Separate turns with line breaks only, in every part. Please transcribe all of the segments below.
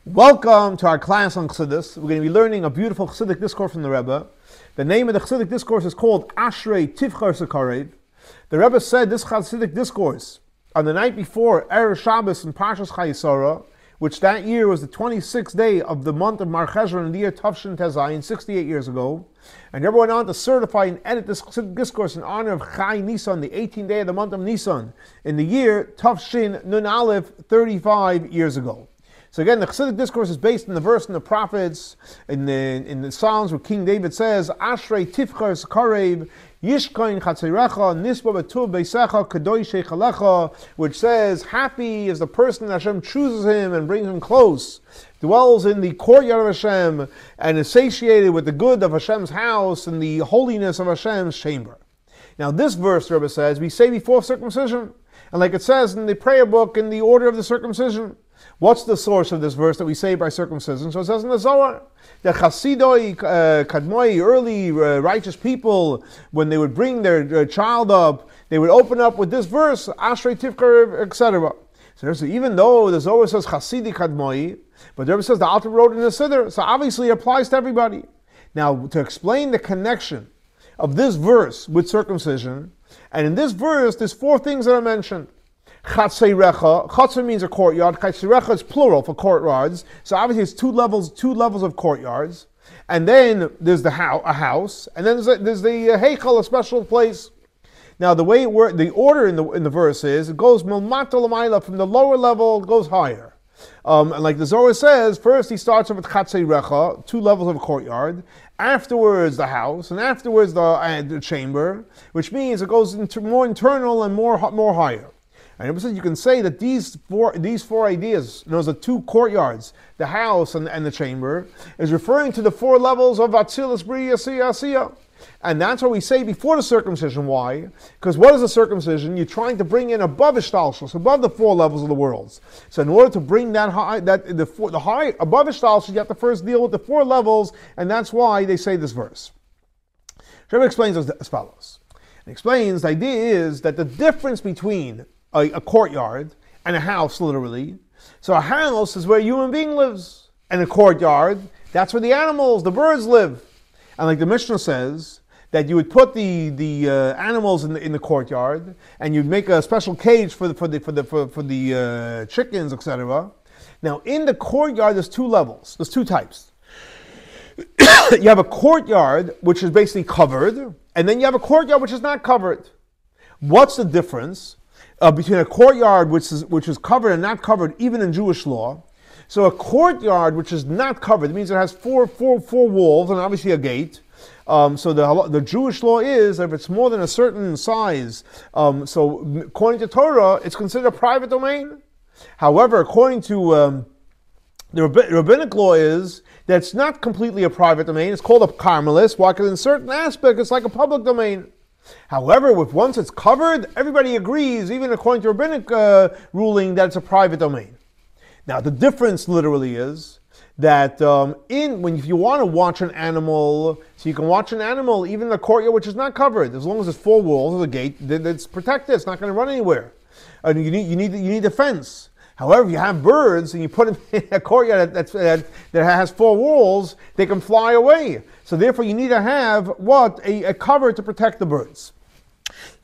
Welcome to our class on Chassidus. We're going to be learning a beautiful Chassidic discourse from the Rebbe. The name of the Chassidic discourse is called ''Ashrei Tivchar." The Rebbe said this Chassidic discourse on the night before Erev Shabbos in Parshas Chayesara, which that year was the 26th day of the month of Marxheshon in the year tavshin 68 years ago. And the Rebbe went on to certify and edit this Chassidic discourse in honor of ניסן, the 18th day of the month of ניסן, in the year tavshin Nun Aleph, 35 years ago. So again, the Chassidic discourse is based on the verse in the prophets, in the Psalms, where King David says, "Ashrei Tibchar Yishkon Xatzeirecha Nisba B'Tov Beisecha Cdoshe Hiכלך," which says, "Happy is the person that Hashem chooses him and brings him close, dwells in the courtyard of Hashem, and is satiated with the good of Hashem's house and the holiness of Hashem's chamber." Now, this verse, the Rebbe says, we say before circumcision, and like it says in the prayer book, in the order of the circumcision. What's the source of this verse that we say by circumcision? So it says in the Zohar, the Chasidoi, Kadmoi, early righteous people, when they would bring their child up, they would open up with this verse, Ashrei Tibchar, etc. So even though the Zohar says Chasidi Kadmoi, but the Rebbe says the Alter wrote in the Siddur, so obviously it applies to everybody. Now, to explain the connection of this verse with circumcision, and in this verse, there's four things that are mentioned. Chatzricha. Chatzir means a courtyard. Chatzricha is plural for courtyards. So obviously it's two levels of courtyards. And then there's a house. And then there's the Heichal, a special place. Now the way the order in the verse is, it goes milmata l'mayla, from the lower level, it goes higher. And like the Zohar says, first he starts off with Chatzricha, two levels of a courtyard. Afterwards the house, and afterwards the chamber, which means it goes into more internal and more higher. And you can say that these four ideas, the two courtyards, the house and the chamber, is referring to the four levels of Atzilus, Bria, Asiya. And that's what we say before the circumcision. Why? Because what is a circumcision? You're trying to bring in above Ishtalshus, above the four levels of the worlds. So in order to bring that high, the high above Ishtalshus, you have to first deal with the four levels, and that's why they say this verse. Rebbe explains as follows. He explains the idea is that the difference between a courtyard and a house, literally. So a house is where a human being lives, and a courtyard, that's where the animals, the birds live. And like the Mishnah says, that you would put the animals in the courtyard, and you'd make a special cage for the chickens, etc. Now in the courtyard, there's two levels. There's two types. You have a courtyard which is basically covered, and then you have a courtyard which is not covered. What's the difference between a courtyard which is covered and not covered, even in Jewish law? So a courtyard which is not covered, it means it has four walls and obviously a gate. So the Jewish law is that if it's more than a certain size, so according to Torah, it's considered a private domain. However, according to the rabbinic law is that it's not completely a private domain. It's called a Carmelis. Why? Because in certain aspects, it's like a public domain. However, once it's covered, everybody agrees, even according to rabbinic ruling, that it's a private domain. Now, the difference literally is that if you want to watch an animal, so you can watch an animal even in a courtyard which is not covered, as long as there's four walls or a gate, it's protected. It's not going to run anywhere. And you need a fence. However, if you have birds and you put them in a courtyard that has four walls, they can fly away. So therefore, you need to have a cover to protect the birds.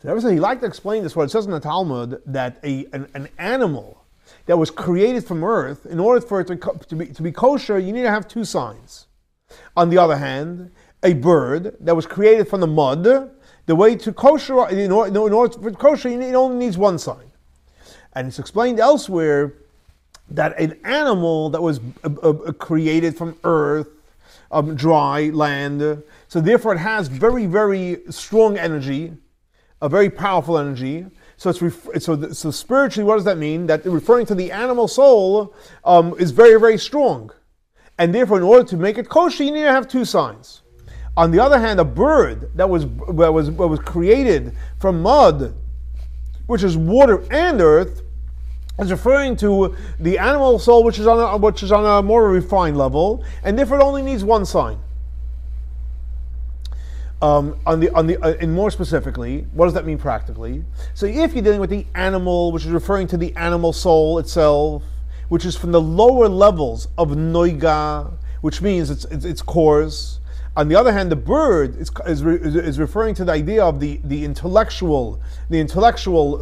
So everything he liked to explain this. What it says in the Talmud, that an animal that was created from earth, in order for it to be kosher, you need to have two signs. On the other hand, a bird that was created from the mud, the way to kosher, in order for kosher, it only needs one sign. And it's explained elsewhere that an animal that was created from earth, dry land, so therefore it has very, very strong energy, a very powerful energy. So so spiritually, what does that mean? That referring to the animal soul is very, very strong. And therefore, in order to make it kosher, you need to have two signs. On the other hand, a bird that was created from mud, which is water and earth, is referring to the animal soul, which is on a more refined level, and therefore it only needs one sign. And more specifically, what does that mean practically? So if you're dealing with the animal, which is referring to the animal soul itself, which is from the lower levels of noiga, which means it's coarse. On the other hand, the bird is referring to the idea of the intellectual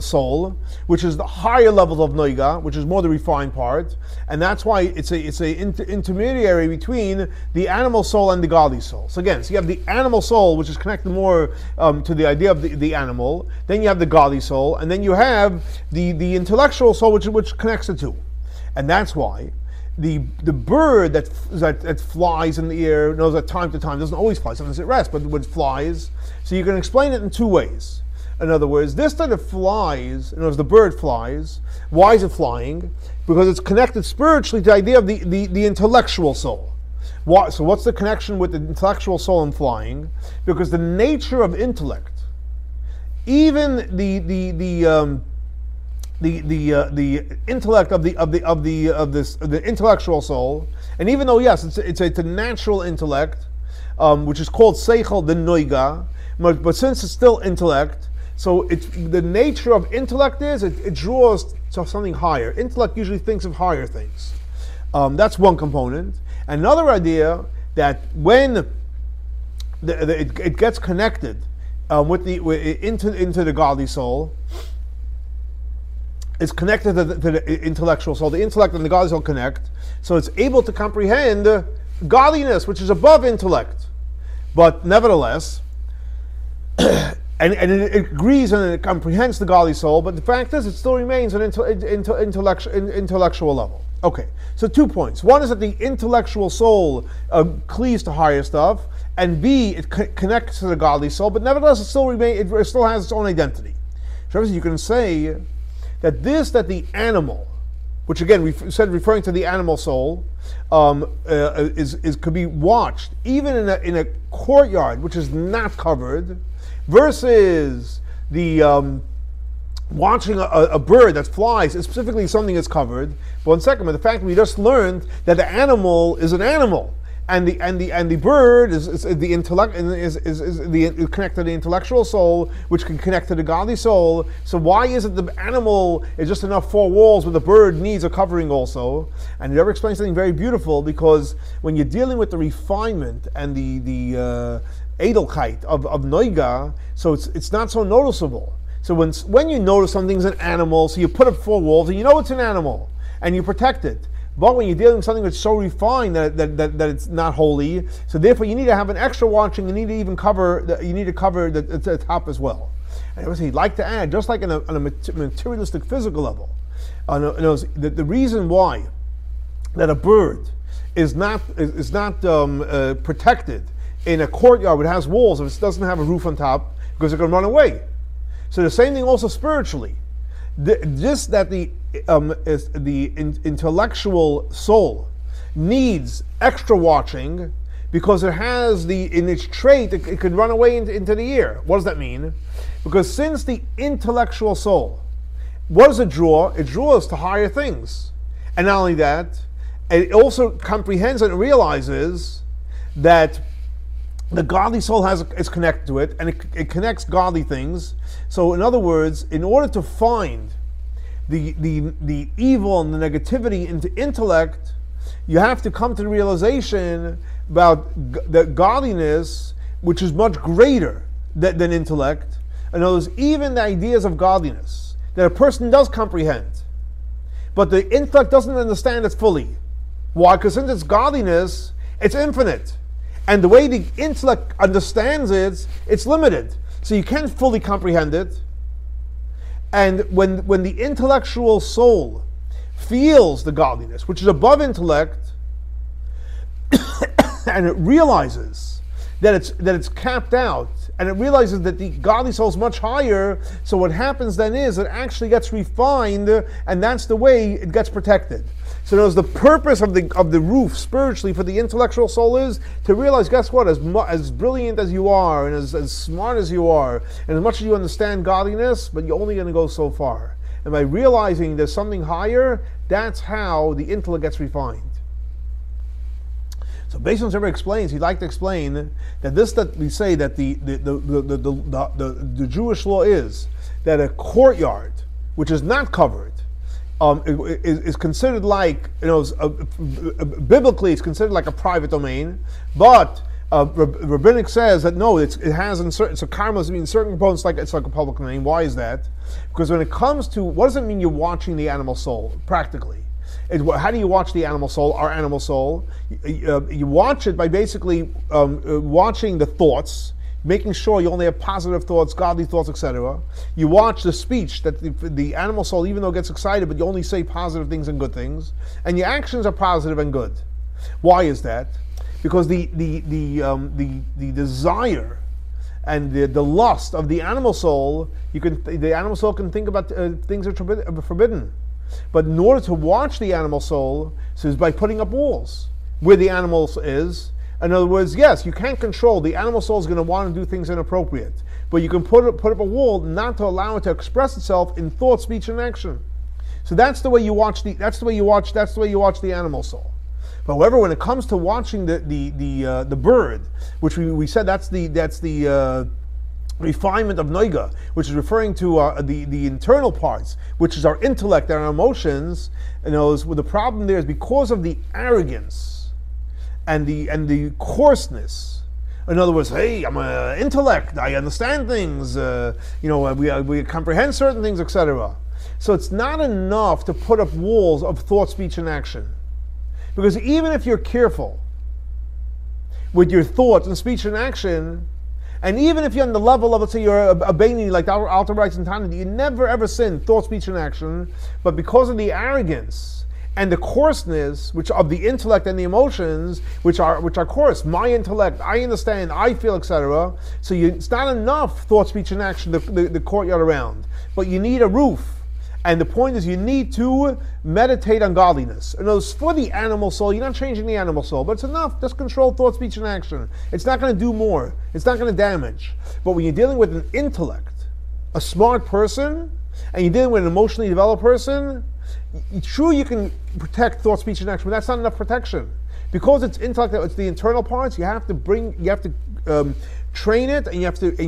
soul, which is the higher levels of noiga, which is more the refined part, and that's why it's a intermediary between the animal soul and the godly soul. So again, you have the animal soul, which is connected more to the idea of the animal. Then you have the godly soul, and then you have the intellectual soul, which connects the two, and that's why the bird that flies in the air knows that time to time, doesn't always fly, sometimes it rests, but when it flies, so you can explain it in two ways. In other words, this that it flies, in other words, the bird flies. Why is it flying? Because it's connected spiritually to the idea of the intellectual soul. So what's the connection with the intellectual soul and flying? Because the nature of intellect, even the intellect of the intellectual soul, and even though yes, it's a natural intellect, which is called seichel, the noiga, but since it's still intellect, so the nature of intellect is it draws to something higher. Intellect usually thinks of higher things. That's one component. Another idea that when it gets connected into the godly soul, it's connected to the intellectual soul. The intellect and the godly soul connect, so it's able to comprehend godliness, which is above intellect. But nevertheless, and it agrees and it comprehends the godly soul, but the fact is it still remains an intellectual level. Okay, so 2 points. One is that the intellectual soul cleaves to higher stuff, and B, it connects to the godly soul, but nevertheless it still has its own identity. So you can say that the animal, which again we said referring to the animal soul, could be watched even in a courtyard which is not covered, versus the watching a bird that flies is specifically something that's covered. But one second, but the fact that we just learned that the animal is an animal, and the bird is the intellect, is connected to the intellectual soul, which can connect to the godly soul. So why is it the animal is just enough four walls, but the bird needs a covering also? And he ever explains something very beautiful, because when you're dealing with the refinement and the edelkeit of noiga, so it's not so noticeable. So when you notice something's an animal, so you put up four walls and you know it's an animal and you protect it. But when you're dealing with something that's so refined that it's not holy, so therefore you need to have an extra watching. You need to even cover the top as well. And he'd like to add, just like on a materialistic physical level, the reason why that a bird is not protected in a courtyard that has walls if it doesn't have a roof on top, because it can run away. So the same thing also spiritually. Just that the intellectual soul needs extra watching, because it has in its trait it could run away into the air. What does that mean? Because since the intellectual soul, what does it draw? It draws to higher things, and not only that, it also comprehends and realizes that the godly soul is connected to it, and it connects godly things. So in other words, in order to find the evil and the negativity into intellect, you have to come to the realization about the godliness, which is much greater than intellect. In other words, even the ideas of godliness that a person does comprehend, but the intellect doesn't understand it fully. Why? Because since it's godliness, it's infinite. And the way the intellect understands it, it's limited. So you can't fully comprehend it. And when the intellectual soul feels the godliness, which is above intellect, and it realizes that it's capped out, and it realizes that the godly soul is much higher, so what happens then is it actually gets refined, and that's the way it gets protected. So the purpose of the roof spiritually for the intellectual soul is to realize, guess what, as brilliant as you are, and as smart as you are, and as much as you understand godliness, but you're only going to go so far. And by realizing there's something higher, that's how the intellect gets refined. So based on what Rebbe explains, he'd like to explain that we say that the Jewish law is that a courtyard which is not covered is considered like, biblically it's considered like a private domain, but rabbinic says that no, it has in certain, so karma means certain components it's like a public domain. Why is that? Because when it comes to, what does it mean you're watching the animal soul practically? How do you watch the animal soul, our animal soul? You watch it by basically watching the thoughts, making sure you only have positive thoughts, godly thoughts, etc. You watch the speech that the animal soul, even though it gets excited, but you only say positive things and good things, and your actions are positive and good. Why is that? Because the desire and the lust of the animal soul, the animal soul can think about things that are forbidden. But in order to watch the animal soul, so it's by putting up walls where the animal is. In other words, yes, you can't control. The animal soul is going to want to do things inappropriate, but you can put up a wall not to allow it to express itself in thought, speech, and action. So that's the way you watch the animal soul. But however, when it comes to watching the bird, which we said that's the refinement of noiga, which is referring to the internal parts, which is our intellect and our emotions. The problem there is because of the arrogance and the coarseness. In other words, hey, I'm an intellect, I understand things, we comprehend certain things, etc. So it's not enough to put up walls of thought, speech, and action. Because even if you're careful with your thoughts and speech and action, and even if you're on the level of, let's say you're a Baini, like the Alter writes in Tana, you never ever sin, thought, speech, and action, but because of the arrogance and the coarseness, which of the intellect and the emotions, which are coarse, my intellect, I understand, I feel, etc. So it's not enough thought, speech, and action, the courtyard around, but you need a roof. And the point is, you need to meditate on godliness. In other words, for the animal soul, you're not changing the animal soul, but it's enough. Just control thought, speech, and action. It's not going to do more. It's not going to damage. But when you're dealing with an intellect, a smart person, and you're dealing with an emotionally developed person, true, you can protect thought, speech, and action, but that's not enough protection. Because it's intellect, it's the internal parts. You have to train it, and you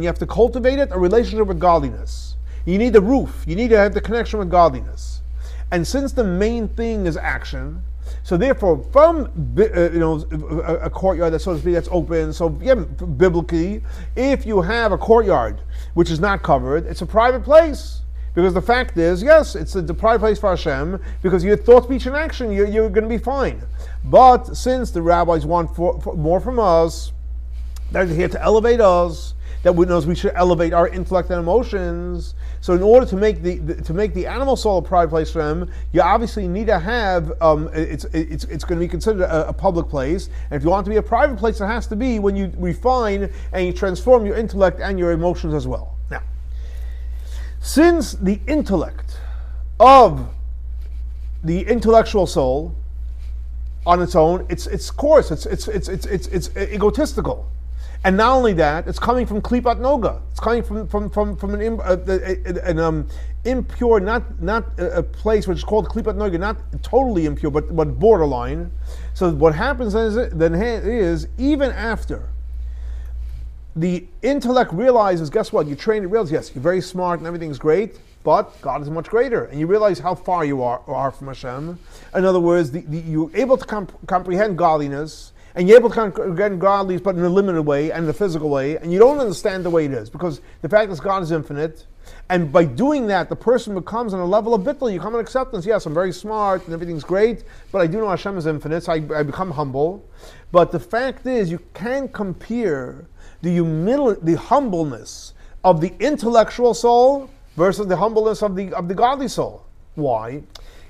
have to cultivate it, a relationship with godliness. You need the roof. You need to have the connection with godliness. And since the main thing is action, so therefore, from a courtyard that, so to speak, that's open. So yeah, biblically, if you have a courtyard which is not covered, it's a private place. Because the fact is, yes, it's a private place for Hashem. Because your thought, speech, and action, you're going to be fine. But since the rabbis want more from us, they're here to elevate us. That we should elevate our intellect and emotions. So in order to make the animal soul a private place for them, you obviously need to have it's going to be considered a public place. And if you want it to be a private place, it has to be when you refine and you transform your intellect and your emotions as well. Now, since the intellect of the intellectual soul on its own, it's coarse, it's egotistical. And not only that, it's coming from klipat noga. It's coming from an impure, not a place which is called klipat noga, not totally impure, but borderline. So what happens then is even after the intellect realizes, guess what? You train it, realize, yes, you're very smart and everything's great, but God is much greater, and you realize how far you are from Hashem. In other words, you're able to comprehend godliness. And you're able to comprehend godliness, but in a limited way and in a physical way, and you don't understand the way it is, because the fact is God is infinite, and by doing that, the person becomes on a level of bitul. You come in acceptance. Yes, I'm very smart and everything's great, but I do know Hashem is infinite, so I become humble. But the fact is, you can't compare the humbleness of the intellectual soul versus the humbleness of the godly soul. Why?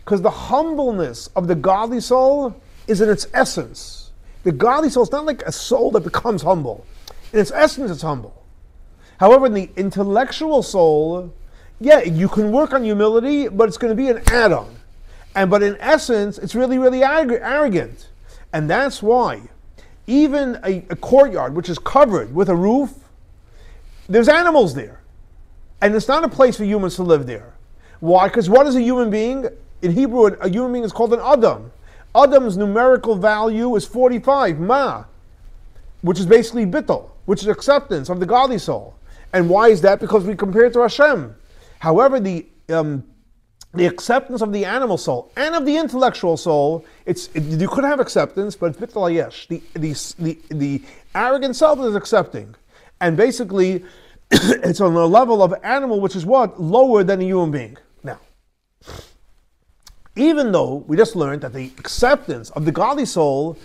Because the humbleness of the godly soul is in its essence. The godly soul is not like a soul that becomes humble. In its essence, it's humble. However, in the intellectual soul, yeah, you can work on humility, but it's going to be an add-on. But in essence, it's really, really arrogant. And that's why even a courtyard which is covered with a roof, there's animals there. And it's not a place for humans to live there. Why? Because what is a human being? In Hebrew, a human being is called an Adam. Adam's numerical value is 45, ma, which is basically bitul, which is acceptance of the godly soul. And why is that? Because we compare it to Hashem. However, the the acceptance of the animal soul and of the intellectual soul, you could have acceptance, but it's bitul hayesh. The arrogant self is accepting. And basically, it's on a level of animal, which is what? Lower than a human being. Now, even though we just learned that the acceptance of the godly soul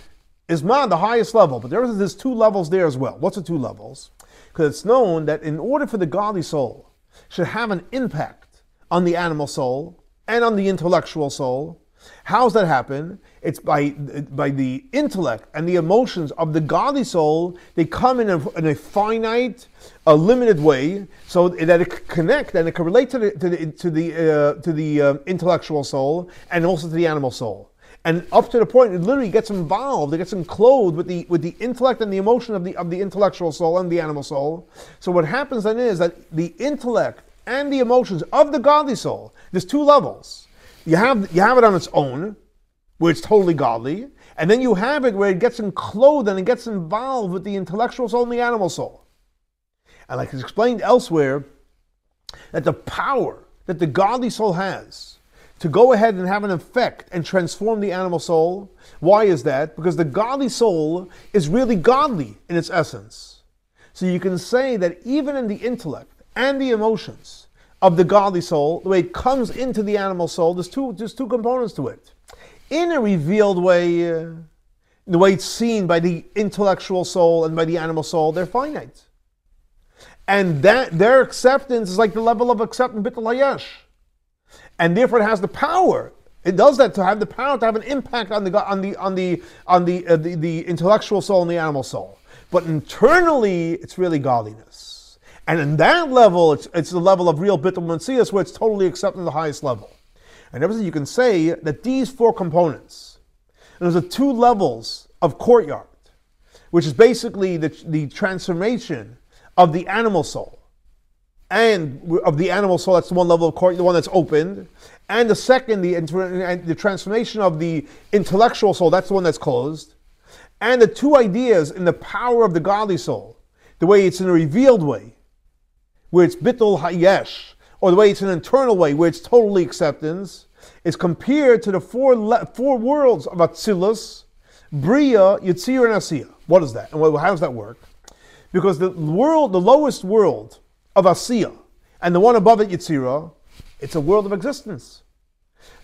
is the highest level, but there's two levels there as well. What's the two levels? Because it's known that in order for the godly soul should have an impact on the animal soul and on the intellectual soul, how does that happen? It's by the intellect and the emotions of the godly soul. They come in a finite, a limited way, so that it can connect and it can relate to the intellectual soul and also to the animal soul. And up to the point it literally gets involved, it gets enclosed with the intellect and the emotion of the intellectual soul and the animal soul. So what happens then is that the intellect and the emotions of the godly soul, there's two levels. You have it on its own, where it's totally godly, and then you have it where it gets enclosed and it gets involved with the intellectual soul and the animal soul. And like it's explained elsewhere, that the power that the godly soul has to go ahead and have an effect and transform the animal soul. Why is that? Because the godly soul is really godly in its essence. So you can say that even in the intellect and the emotions of the godly soul, the way it comes into the animal soul, there's two components to it. In a revealed way, the way it's seen by the intellectual soul and by the animal soul, they're finite. And that their acceptance is like the level of acceptance bitul hayesh. And therefore it has the power. It does that to have the power to have an impact on the intellectual soul and the animal soul. But internally, it's really godliness. And in that level, it's the level of real bitul mancias, where it's totally accepted at the highest level. And everything you can say that these four components, and there's the two levels of courtyard, which is basically the transformation of the animal soul, and of the animal soul, that's the one level of court, the one that's opened, and the second, the transformation of the intellectual soul, that's the one that's closed, and the two ideas in the power of the godly soul, the way it's in a revealed way, where it's bitul hayesh, or the way it's an internal way, where it's totally acceptance, is compared to the four worlds of Atzilus, Bria, Yetzirah, and Asiya. What is that? And how does that work? Because the lowest world of Asiya, and the one above it, Yetzirah, it's a world of existence.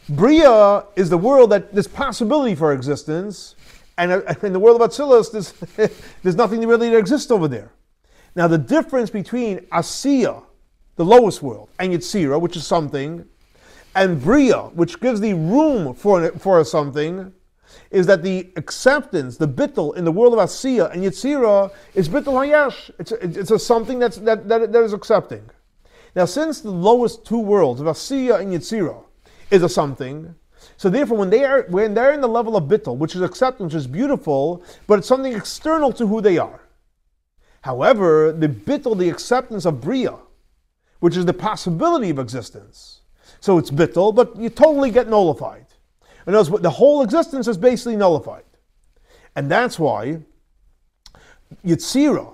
Bria is the world that there's possibility for existence, and in the world of Atzilus, there's nothing really that exists over there. Now the difference between Asiya, the lowest world, and Yetzirah, which is something, and Bria, which gives the room for something, is that the acceptance, the bitul in the world of Asiya and Yetzirah is bitul hayesh. It's a something that is accepting. Now, since the lowest two worlds of Asiya and Yetzirah is a something, so therefore when they're in the level of bitul, which is acceptance, which is beautiful, but it's something external to who they are. However, the bitul, the acceptance of Bria, which is the possibility of existence, so it's bitul, but you totally get nullified. In other words, the whole existence is basically nullified. And that's why Yetzirah,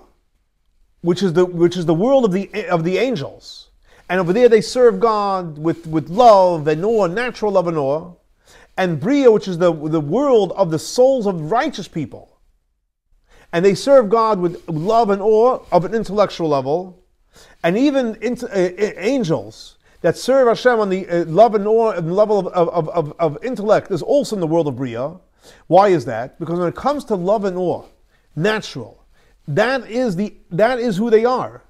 which is the world of the angels, and over there they serve God with love and awe, natural love and awe, and Bria, which is the world of the souls of righteous people, and they serve God with love and awe of an intellectual level, and even angels that serve Hashem on the love and awe and level of intellect is also in the world of Bria. Why is that? Because when it comes to love and awe, natural, that is who they are.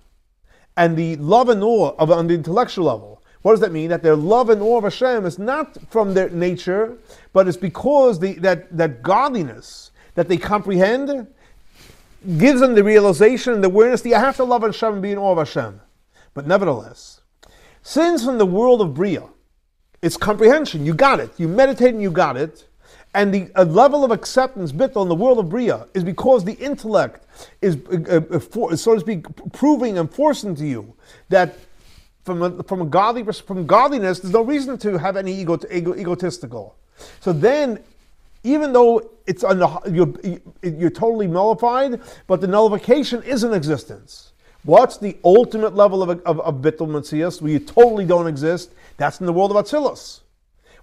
And the love and awe on the intellectual level, what does that mean? That their love and awe of Hashem is not from their nature, but it's because that godliness that they comprehend gives them the realization and the awareness that you have to love Hashem and be in awe of Hashem. But nevertheless, since in the world of Bria, it's comprehension, you got it, you meditate and you got it, and the level of acceptance, bitul, in the world of Bria is because the intellect is, so to speak, proving and forcing to you that from godliness, there's no reason to have any egotistical. So then, even though you're totally nullified, but the nullification is in existence. What's the ultimate level of Bitul Metzias, where you totally don't exist? That's in the world of Atzilus.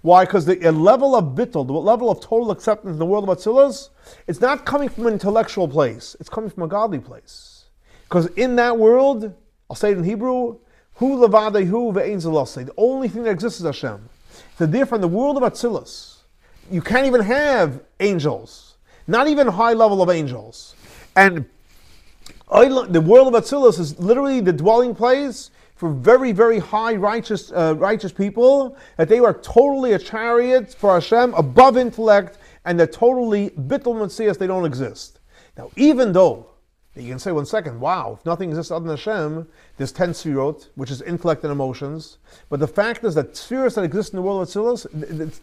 Why? Because the level of Bitul, the level of total acceptance in the world of Atzilus, it's not coming from an intellectual place. It's coming from a godly place. Because in that world, I'll say it in Hebrew, Hu levadehu ve'ein zelosei. The only thing that exists is Hashem. So therefore, in the world of Atzilus, you can't even have angels. Not even a high level of angels. And the world of Atzilus is literally the dwelling place for very, very high righteous people, that they are totally a chariot for Hashem, above intellect, and they're totally Bitul Metzias, they don't exist. Now, even though, you can say 1 second, wow, if nothing exists other than Hashem, there's 10 sfirot, which is intellect and emotions, but the fact is that spheres that exist in the world of Atzilus,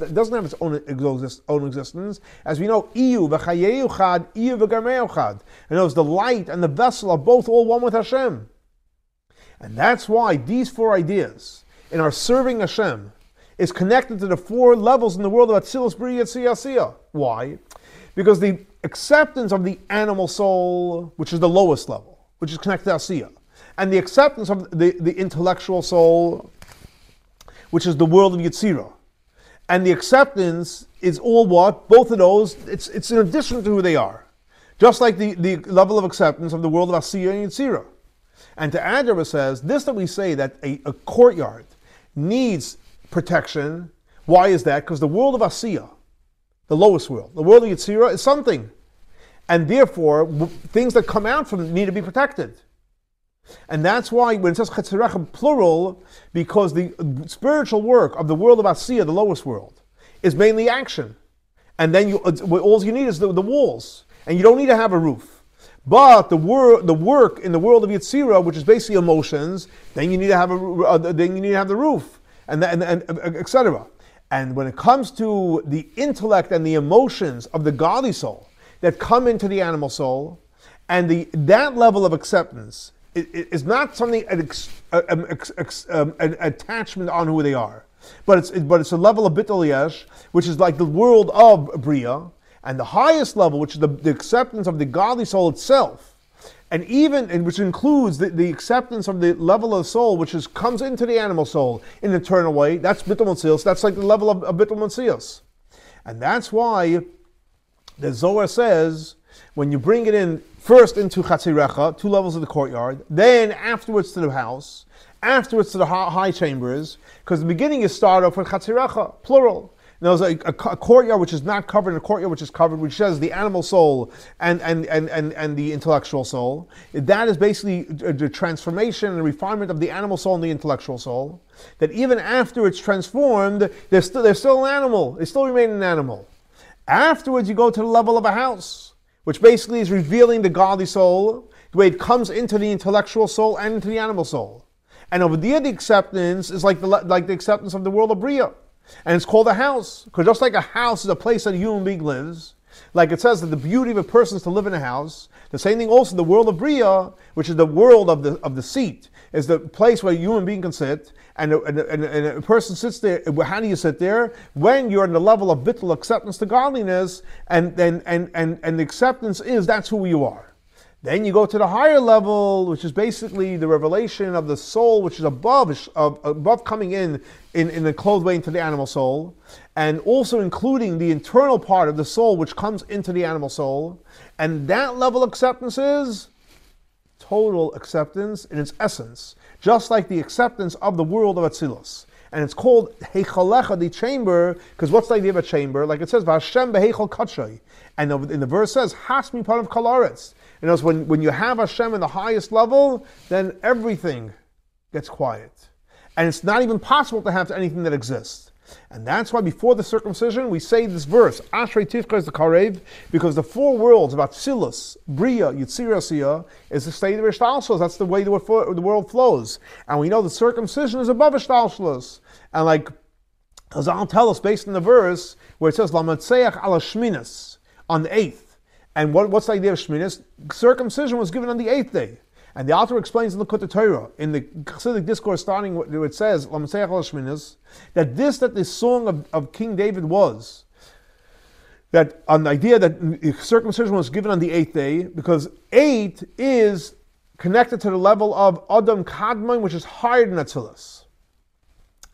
it doesn't have its own existence. As we know, Iyu v'chayeyu chad, Iyu v'garmeyu chad. And those, the light and the vessel are both all one with Hashem. And that's why these 4 ideas in our serving Hashem is connected to the 4 levels in the world of Atzilus, Bria, Tzia, Asiya. Why? Because the acceptance of the animal soul, which is the lowest level, which is connected to Asiya, and the acceptance of the intellectual soul, which is the world of Yetzirah. And the acceptance is all what? Both of those, it's in addition to who they are. Just like the level of acceptance of the world of Asiya and Yetzirah. And to add, Rebbe says, this that we say that a courtyard needs protection, why is that? Because the world of Asiya, the lowest world, the world of Yetzirah is something. And therefore, things that come out from it need to be protected. And that's why when it says Xetzirech in plural, because the spiritual work of the world of Asiya, the lowest world, is mainly action. And then all you need is the walls. And you don't need to have a roof. But the work in the world of Yetzirah, which is basically emotions, then you need to have the roof, and etc. And when it comes to the intellect and the emotions of the godly soul that come into the animal soul, and that level of acceptance is not something an attachment on who they are, but it's a level of Bitul Yesh, which is like the world of Bria. And the highest level, which is the acceptance of the godly soul itself, and which includes the acceptance of the level of soul which comes into the animal soul in an eternal way, that's Bitul Metzias, that's like the level of Bitul Metzias. And that's why the Zohar says, when you bring it in first into Chatziricha, 2 levels of the courtyard, then afterwards to the house, afterwards to the high chambers, because the beginning you start off with Chatziricha, plural. There's a courtyard which is not covered, and a courtyard which is covered, which says the animal soul and the intellectual soul. That is basically the transformation and refinement of the animal soul and the intellectual soul. That even after it's transformed, they're still an animal. They still remain an animal. Afterwards, you go to the level of a house, which basically is revealing the godly soul, the way it comes into the intellectual soul and into the animal soul. And over there, the acceptance is like the acceptance of the world of Bria. And it's called a house, because just like a house is a place that a human being lives, like it says that the beauty of a person is to live in a house, the same thing also the world of Bria, which is the world of the seat, is the place where a human being can sit, and a person sits there. How do you sit there? When you're in the level of Bitul acceptance to godliness, and the acceptance is that's who you are. Then you go to the higher level, which is basically the revelation of the soul, which is above coming in a clothed way into the animal soul, and also including the internal part of the soul, which comes into the animal soul. And that level of acceptance is total acceptance in its essence, just like the acceptance of the world of Atzilus. And it's called Heichlecha, the chamber, because what's the idea of a chamber? Like it says, V'Hashem beheichel kadshay. And in the verse says, Hasmi part of kalaretz. You know, when you have Hashem in the highest level, then everything gets quiet. And it's not even possible to have anything that exists. And that's why before the circumcision, we say this verse, Ashrei Tifkar Zekarev, because the 4 worlds about Silus, Bria, Yetzirah, Asiya, is the state of Ishtalshalos. That's the way the world flows. And we know the circumcision is above Ishtalshalos. And like Chazal tell us, based on the verse, where it says, Lamatzeach ala Shminas, on the 8th. And what's the idea of Shminas? Circumcision was given on the 8th day. And the author explains in the Likutei Torah, in the Chassidic discourse starting where it says, Lamatzeach ala Shminas, that the song of King David was, that on the idea that circumcision was given on the 8th day, because 8 is connected to the level of Adam Kadmon, which is higher than Atzilus.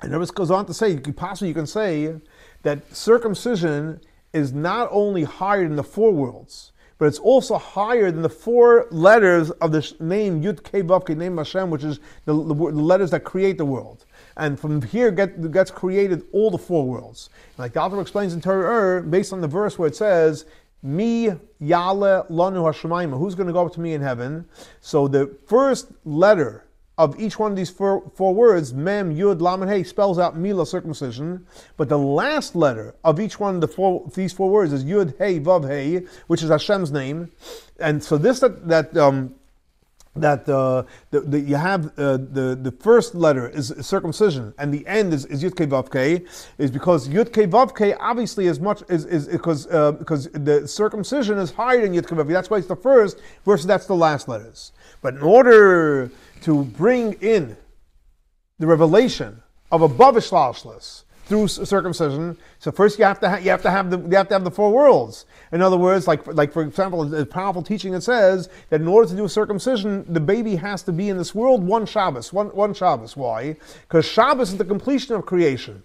And Rebbe goes on to say, you can say that circumcision is not only higher than the four worlds, but it's also higher than the four letters of the name Yud Kei Vav Kei, name Hashem, which is the letters that create the world. And from here gets created all the four worlds. Like the author explains in Torah, based on the verse where it says, Mi Yale Lanu Hashemayim, who's going to go up to me in heaven? So the first letter of each one of these four words, Mem, Yud, Lamed, Hey, spells out Mila, circumcision. But the last letter of each one of these four words is Yud, Hey, Vav, Hey, which is Hashem's name. And so this you have the first letter is circumcision, and the end is Yud Kei Vav Kei, is because Yud Kei Vav Kei obviously is because the circumcision is higher than Yud Kei Vav Kei. That's why it's the first versus that's the last letters. But in order to bring in the revelation of above Ishlashlis through circumcision, so first you have to have the four worlds. In other words, like for example, a powerful teaching that says that in order to do a circumcision, the baby has to be in this world one Shabbos. Why? Because Shabbos is the completion of creation,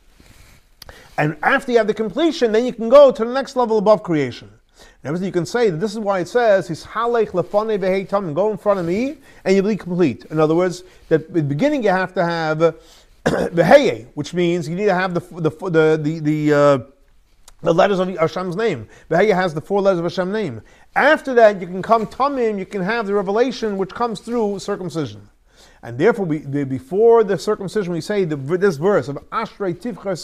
and after you have the completion, then you can go to the next level above creation. And you can say that this is why it says, "Hisalech lefane v'hei tam," go in front of me, and you'll be complete. In other words, that at the beginning you have to have v'hei, which means you need to have the letters of Hashem's name. V'hei has the four letters of Hashem's name. After that, you can come tamim, you can have the revelation which comes through circumcision. And therefore, before the circumcision, we say this verse of Ashrei Tibchar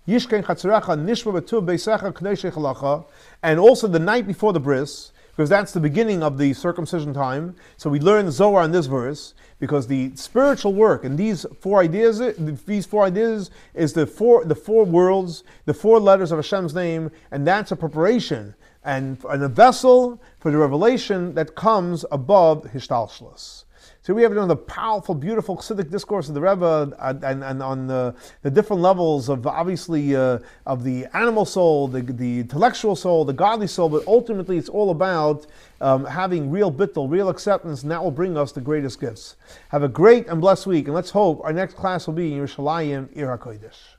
Yishkon Xatzricha Nishbah B'Tov Beisecha K'nei Shechalacha, and also the night before the bris, because that's the beginning of the circumcision time. So we learn the Zohar in this verse, because the spiritual work and these four ideas is the four worlds, the four letters of Hashem's name, and that's a preparation and a vessel for the revelation that comes above Hishtalshlus. So we have another powerful, beautiful Chassidic discourse of the Rebbe and on the different levels of obviously of the animal soul, the intellectual soul, the godly soul, but ultimately it's all about having real bittul, real acceptance, and that will bring us the greatest gifts. Have a great and blessed week, and let's hope our next class will be in Yerushalayim, Ir HaKodesh.